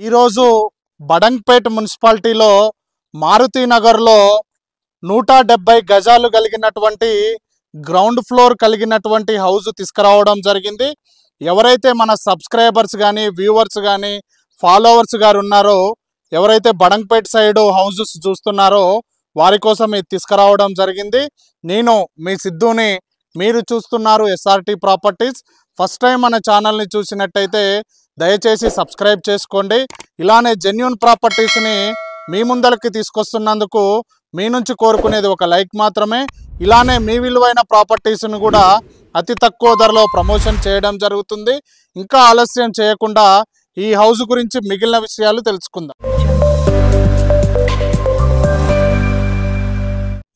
ఈరోజు బడంగ్పేట్ మున్సిపాలిటీలో మారుతినగర్లో 170 గజాలు కలిగినటువంటి గ్రౌండ్ ఫ్లోర్ కలిగినటువంటి హౌస్ తీసుకురావడం జరిగింది. ఎవరైతే మన సబ్స్క్రైబర్స్ కానీ వ్యూవర్స్ కానీ ఫాలోవర్స్ గారు ఉన్నారో, ఎవరైతే బడంగ్పేట్ సైడ్ హౌసెస్ చూస్తున్నారో వారి కోసం ఇది తీసుకురావడం జరిగింది. నేను మీ సిద్ధుని, మీరు చూస్తున్నారు ఎస్ఆర్టీ ప్రాపర్టీస్. ఫస్ట్ టైం మన ఛానల్ని చూసినట్టయితే దయచేసి సబ్స్క్రైబ్ చేసుకోండి. ఇలానే జెన్యూన్ ప్రాపర్టీస్ని మీ ముందరికి తీసుకొస్తున్నందుకు మీ నుంచి కోరుకునేది ఒక లైక్ మాత్రమే. ఇలానే మీ విలువైన ప్రాపర్టీస్ని కూడా అతి తక్కువ ధరలో ప్రమోషన్ చేయడం జరుగుతుంది. ఇంకా ఆలస్యం చేయకుండా ఈ హౌస్ గురించి మిగిలిన విషయాలు తెలుసుకుందాం.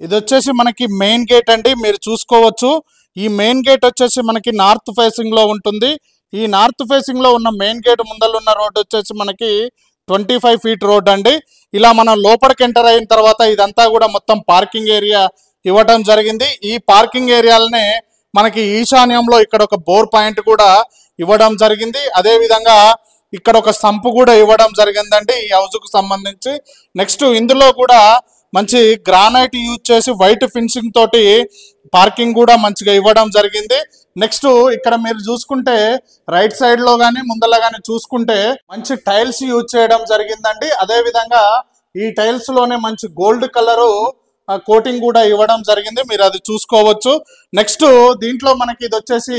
ఇది వచ్చేసి మనకి మెయిన్ గేట్ అండి, మీరు చూసుకోవచ్చు. ఈ మెయిన్ గేట్ వచ్చేసి మనకి నార్త్ ఫేసింగ్లో ఉంటుంది. ఈ నార్త్ ఫేసింగ్లో ఉన్న మెయిన్ గేట్ ముందర ఉన్న రోడ్ వచ్చేసి మనకి 25 ఫీట్ రోడ్ అండి. ఇలా మనం లోపలికి ఎంటర్ అయిన తర్వాత ఇదంతా కూడా మొత్తం పార్కింగ్ ఏరియా ఇవ్వడం జరిగింది. ఈ పార్కింగ్ ఏరియాలనే మనకి ఈశాన్యంలో ఇక్కడ ఒక బోర్ పాయింట్ కూడా ఇవ్వడం జరిగింది. అదేవిధంగా ఇక్కడ ఒక సంపు కూడా ఇవ్వడం జరిగిందండి ఈ హౌస్కు సంబంధించి. నెక్స్ట్ ఇందులో కూడా మంచి గ్రానైట్ యూజ్ చేసి వైట్ ఫినిషింగ్ తోటి పార్కింగ్ కూడా మంచిగా ఇవ్వడం జరిగింది. నెక్స్ట్ ఇక్కడ మీరు చూసుకుంటే రైట్ సైడ్ లో కానీ ముందర కానీ చూసుకుంటే మంచి టైల్స్ యూజ్ చేయడం జరిగిందండి. అదేవిధంగా ఈ టైల్స్ లోనే మంచి గోల్డ్ కలరు కోటింగ్ కూడా ఇవ్వడం జరిగింది, మీరు అది చూసుకోవచ్చు. నెక్స్ట్ దీంట్లో మనకి ఇది వచ్చేసి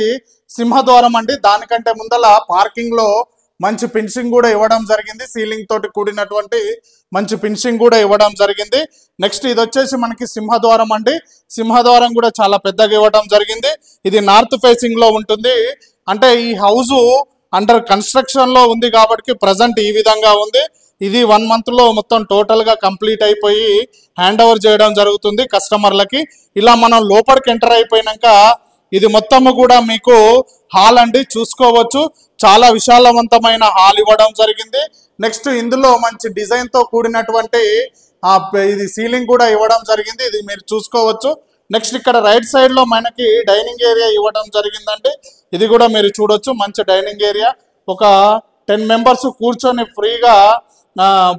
సింహద్వారం అండి. దానికంటే ముందల పార్కింగ్ లో మంచి ఫినిషింగ్ కూడా ఇవ్వడం జరిగింది. సీలింగ్ తోటి కూడినటువంటి మంచి ఫినిషింగ్ కూడా ఇవ్వడం జరిగింది. నెక్స్ట్ ఇది వచ్చేసి మనకి సింహద్వారం అండి. సింహద్వారం కూడా చాలా పెద్దగా ఇవ్వడం జరిగింది. ఇది నార్త్ ఫేసింగ్ లో ఉంటుంది. అంటే ఈ హౌస్ అండర్ కన్స్ట్రక్షన్ లో ఉంది కాబట్టి ప్రజెంట్ ఈ విధంగా ఉంది. ఇది 1 month లో మొత్తం టోటల్ గా కంప్లీట్ అయిపోయి హ్యాండ్ ఓవర్ చేయడం జరుగుతుంది కస్టమర్లకి. ఇలా మనం లోపలికి ఎంటర్ అయిపోయినాక ఇది మొత్తము కూడా మీకు హాల్ అండి, చూసుకోవచ్చు. చాలా విశాలవంతమైన హాల్ ఇవ్వడం జరిగింది. నెక్స్ట్ ఇందులో మంచి డిజైన్ తో కూడినటువంటి ఇది సీలింగ్ కూడా ఇవ్వడం జరిగింది, ఇది మీరు చూసుకోవచ్చు. నెక్స్ట్ ఇక్కడ రైట్ సైడ్ లో మనకి డైనింగ్ ఏరియా ఇవ్వడం జరిగిందండి. ఇది కూడా మీరు చూడొచ్చు, మంచి డైనింగ్ ఏరియా. ఒక 10 members కూర్చొని ఫ్రీగా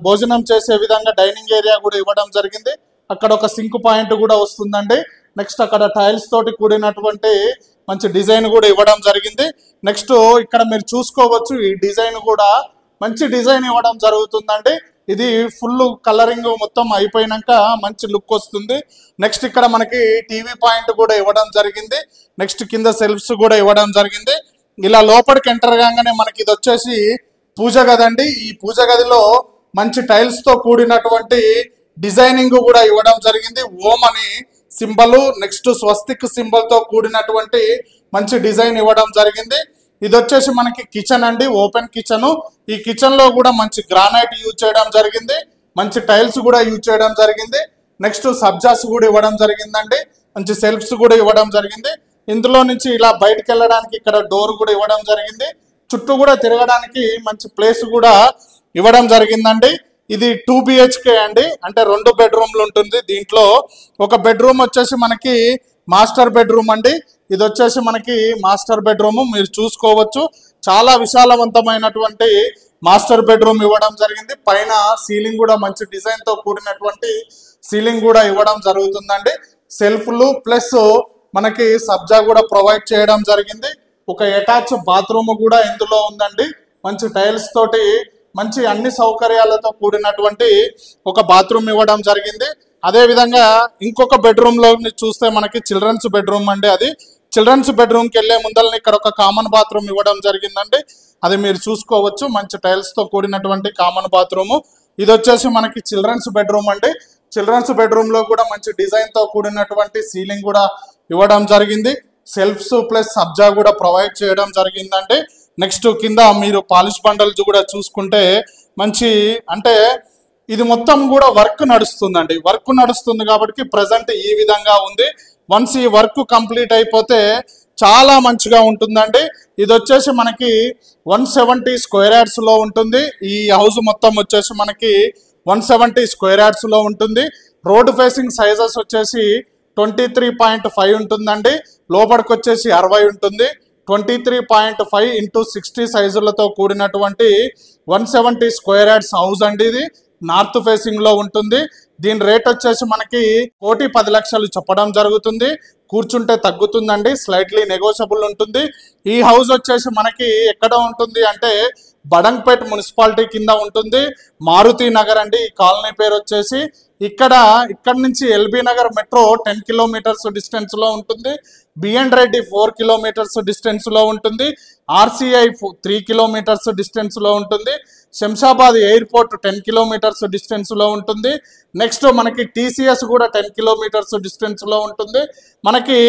భోజనం చేసే విధంగా డైనింగ్ ఏరియా కూడా ఇవ్వడం జరిగింది. అక్కడ ఒక సింక్ పాయింట్ కూడా వస్తుందండి. నెక్స్ట్ అక్కడ టైల్స్ తోటి కూడినటువంటి మంచి డిజైన్ కూడా ఇవ్వడం జరిగింది. నెక్స్ట్ ఇక్కడ మీరు చూసుకోవచ్చు, ఈ డిజైన్ కూడా మంచి డిజైన్ ఇవ్వడం జరుగుతుందండి. ఇది ఫుల్ కలరింగ్ మొత్తం అయిపోయినాక మంచి లుక్ వస్తుంది. నెక్స్ట్ ఇక్కడ మనకి టీవీ పాయింట్ కూడా ఇవ్వడం జరిగింది. నెక్స్ట్ కింద సెల్ఫ్స్ కూడా ఇవ్వడం జరిగింది. ఇలా లోపలికి ఎంటర్ కాగానే మనకి ఇది వచ్చేసి పూజ గది అండి. ఈ పూజ గదిలో మంచి టైల్స్ తో కూడినటువంటి డిజైనింగ్ కూడా ఇవ్వడం జరిగింది. ఓం అని సింబల్, నెక్స్ట్ స్వస్తిక్ సింబల్ తో కూడినటువంటి మంచి డిజైన్ ఇవ్వడం జరిగింది. ఇది వచ్చేసి మనకి కిచెన్ అండి, ఓపెన్ కిచెన్. ఈ కిచెన్ లో కూడా మంచి గ్రానైట్ యూజ్ చేయడం జరిగింది, మంచి టైల్స్ కూడా యూజ్ చేయడం జరిగింది. నెక్స్ట్ సబ్జాస్ కూడా ఇవ్వడం జరిగిందండి, మంచి సెల్ఫ్స్ కూడా ఇవ్వడం జరిగింది. ఇందులో నుంచి ఇలా బయటకు వెళ్ళడానికి ఇక్కడ డోర్ కూడా ఇవ్వడం జరిగింది. చుట్టూ కూడా తిరగడానికి మంచి ప్లేస్ కూడా ఇవ్వడం జరిగిందండి. ఇది 2 BHK అండి, అంటే 2 బెడ్రూమ్లు ఉంటుంది. దీంట్లో ఒక బెడ్రూమ్ వచ్చేసి మనకి మాస్టర్ బెడ్రూమ్ అండి. ఇది వచ్చేసి మనకి మాస్టర్ బెడ్రూమ్, మీరు చూసుకోవచ్చు. చాలా విశాలవంతమైనటువంటి మాస్టర్ బెడ్రూమ్ ఇవ్వడం జరిగింది. పైన సీలింగ్ కూడా మంచి డిజైన్ తో కూడినటువంటి సీలింగ్ కూడా ఇవ్వడం జరుగుతుందండి. సెల్ఫ్లు ప్లస్ మనకి సబ్జా కూడా ప్రొవైడ్ చేయడం జరిగింది. ఒక అటాచ్ బాత్రూమ్ కూడా ఇందులో ఉందండి. మంచి టైల్స్ తోటి మంచి అన్ని సౌకర్యాలతో కూడినటువంటి ఒక బాత్రూమ్ ఇవ్వడం జరిగింది. అదే విధంగా ఇంకొక బెడ్రూమ్ లో చూస్తే మనకి చిల్డ్రన్స్ బెడ్రూమ్ అండి. అది చిల్డ్రన్స్ బెడ్రూమ్కి వెళ్ళే ముందరని ఇక్కడ ఒక కామన్ బాత్రూమ్ ఇవ్వడం జరిగిందండి, అది మీరు చూసుకోవచ్చు. మంచి టైల్స్ తో కూడినటువంటి కామన్ బాత్రూమ్. ఇది వచ్చేసి మనకి చిల్డ్రన్స్ బెడ్రూమ్ అండి. చిల్డ్రన్స్ బెడ్రూమ్ లో కూడా మంచి డిజైన్ తో కూడినటువంటి సీలింగ్ కూడా ఇవ్వడం జరిగింది. సెల్ఫ్స్ ప్లస్ సబ్జా కూడా ప్రొవైడ్ చేయడం జరిగిందండి. నెక్స్ట్ కింద మీరు పాలిష్ బండల్స్ కూడా చూసుకుంటే మంచి, అంటే ఇది మొత్తం కూడా వర్క్ నడుస్తుందండి. వర్క్ నడుస్తుంది కాబట్టి ప్రజెంట్ ఈ విధంగా ఉంది. వన్స్ ఈ వర్క్ కంప్లీట్ అయిపోతే చాలా మంచిగా ఉంటుందండి. ఇది వచ్చేసి మనకి 170 స్క్వేర్ యార్డ్స్ లో ఉంటుంది. ఈ హౌస్ మొత్తం వచ్చేసి మనకి 170 స్క్వేర్ యార్డ్స్ లో ఉంటుంది. రోడ్ ఫేసింగ్ సైజెస్ వచ్చేసి 23.5 ఉంటుందండి. లోపలికి వచ్చేసి 60 ఉంటుంది. 23.5 ఇంటూ 60 సైజులతో కూడినటువంటి 170 స్క్వేర్ యార్డ్స్ హౌస్ అండి. ఇది నార్త్ ఫేసింగ్ లో ఉంటుంది. దీని రేట్ వచ్చేసి మనకి 1,10,00,000 చెప్పడం జరుగుతుంది. కూర్చుంటే తగ్గుతుందండి, స్లైట్లీ నెగోషియబుల్ ఉంటుంది. ఈ హౌస్ వచ్చేసి మనకి ఎక్కడ ఉంటుంది అంటే బడంగ్పేట్ మున్సిపాలిటీ కింద ఉంటుంది. మారుతి నగర్ అండి ఈ కాలనీ పేరు వచ్చేసి. ఇక్కడ నుంచి LB Nagar metro 10 kilometres distance లో ఉంటుంది. బిఎన్ రెడ్డి 4 కిలోమీటర్స్ డిస్టెన్స్ లో ఉంటుంది. ఆర్సీఐ 3 కిలోమీటర్స్ డిస్టెన్స్ లో ఉంటుంది. శంషాబాద్ ఎయిర్పోర్ట్ 10 కిలోమీటర్స్ డిస్టెన్స్ లో ఉంటుంది. నెక్స్ట్ మనకి టీసీఎస్ కూడా 10 కిలోమీటర్స్ డిస్టెన్స్ లో ఉంటుంది. మనకి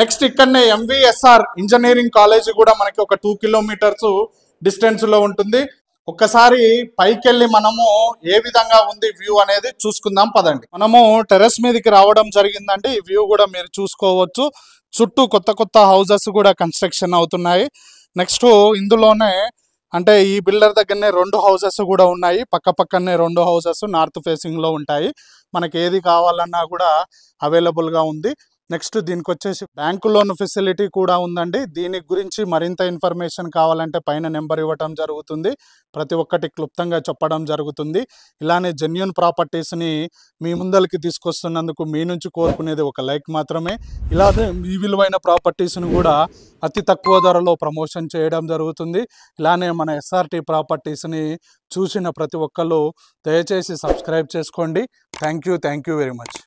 నెక్స్ట్ ఇక్కడనే ఎంవిఎస్ఆర్ ఇంజనీరింగ్ కాలేజ్ కూడా మనకి ఒక 2 కిలోమీటర్స్ డిస్టెన్స్ లో ఉంటుంది. ఒక్కసారి పైకి వెళ్ళి మనము ఏ విధంగా ఉంది వ్యూ అనేది చూసుకుందాం పదండి. మనము టెర్రస్ మీదకి రావడం జరిగిందండి. ఈ వ్యూ కూడా మీరు చూసుకోవచ్చు. చుట్టూ కొత్త హౌసెస్ కూడా కన్స్ట్రక్షన్ అవుతున్నాయి. నెక్స్ట్ ఇందులోనే అంటే ఈ బిల్డర్ దగ్గరనే 2 హౌసెస్ కూడా ఉన్నాయి. పక్కనే 2 హౌసెస్ నార్త్ ఫేసింగ్ లో ఉంటాయి. మనకి ఏది కావాలన్నా కూడా అవైలబుల్గా ఉంది. నెక్స్ట్ దీనికి వచ్చేసి బ్యాంకు లోన్ ఫెసిలిటీ కూడా ఉందండి. దీని గురించి మరింత ఇన్ఫర్మేషన్ కావాలంటే పైన నెంబర్ ఇవ్వటం జరుగుతుంది. ప్రతి ఒక్కటి క్లుప్తంగా చెప్పడం జరుగుతుంది. ఇలానే జెన్యూన్ ప్రాపర్టీస్ని మీ ముందరికి తీసుకొస్తున్నందుకు మీ నుంచి కోరుకునేది ఒక లైక్ మాత్రమే. ఇలానే మీ విలువైన ప్రాపర్టీస్ని కూడా అతి తక్కువ ధరలో ప్రమోషన్ చేయడం జరుగుతుంది. ఇలానే మన ఎస్ఆర్టీ ప్రాపర్టీస్ని చూసిన ప్రతి ఒక్కళ్ళు దయచేసి సబ్స్క్రైబ్ చేసుకోండి. Thank you very much.